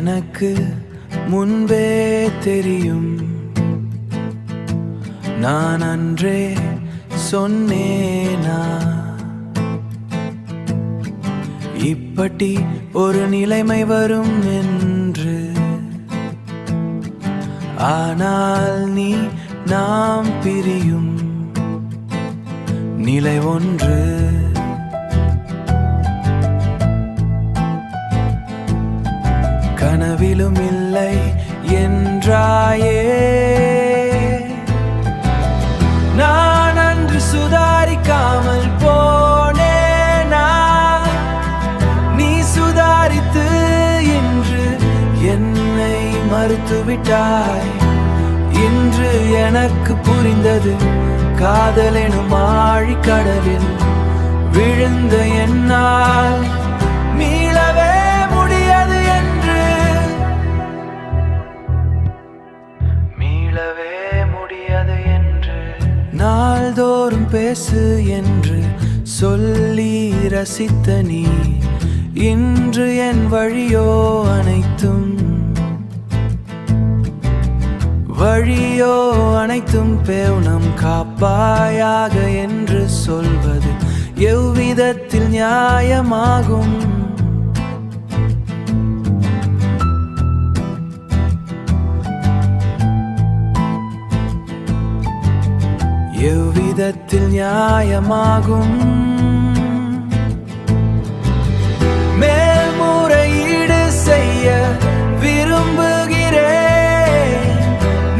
எனக்கு முன்பே தெரியும், நான் அன்றே சொன்னேனா இப்படி ஒரு நிலைமை வரும் என்று. ஆனால் நீ நாம் பிரியும் நிலை ஒன்று. கனவிலும் இல்லை என்றாயே, நான் அன்று சுதாரிக்காமல் போனேனா, நீ சுதாரித்து இன்று என்னை மறுத்துவிட்டாய். இன்று எனக்கு புரிந்தது, காதல் எனும் ஆழிக்கடலில் விழுந்த என்னால் மீளவே முடியாது என்று. மீளவே முடியாது என்று. நாள்தோறும் பேசு என்று சொல்லி ரசித்த நீ, இன்று என் வழியோ அனைத்தும் பேவுனம் காப்பாயாக என்று சொல்வது எவ்விதத்தில் நியாயமாகும்? எவ்விதத்தில் நியாயமாகும்? மேல்முறையீடு செய்ய விரும்புகிறேன்,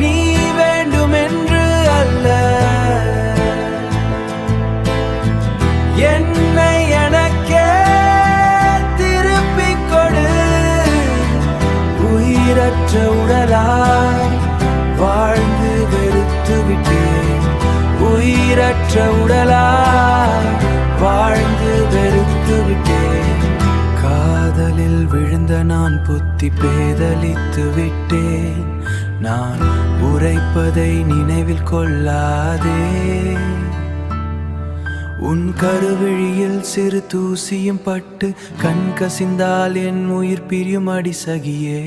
நீ வேண்டுமென்று அல்ல. என்னை எனக்கே திருப்பிக் கொடு. உயிரற்ற உடலாய் வாழ்ந்து வெறுத்து விட்டேன். உயிரற்ற உடலாய் வாழ்ந்து வெறுத்து விட்டேன். காதலில் விழுந்த நான் புத்தி பேதலித்து விட்டேன். நான் உரைப்பதை நினைவில் கொள்ளாதே. உன் கருவிழியில் சிறு தூசியும் பட்டு கண் கசிந்தால் என் உயிர் பிரியும் அடி சகியே.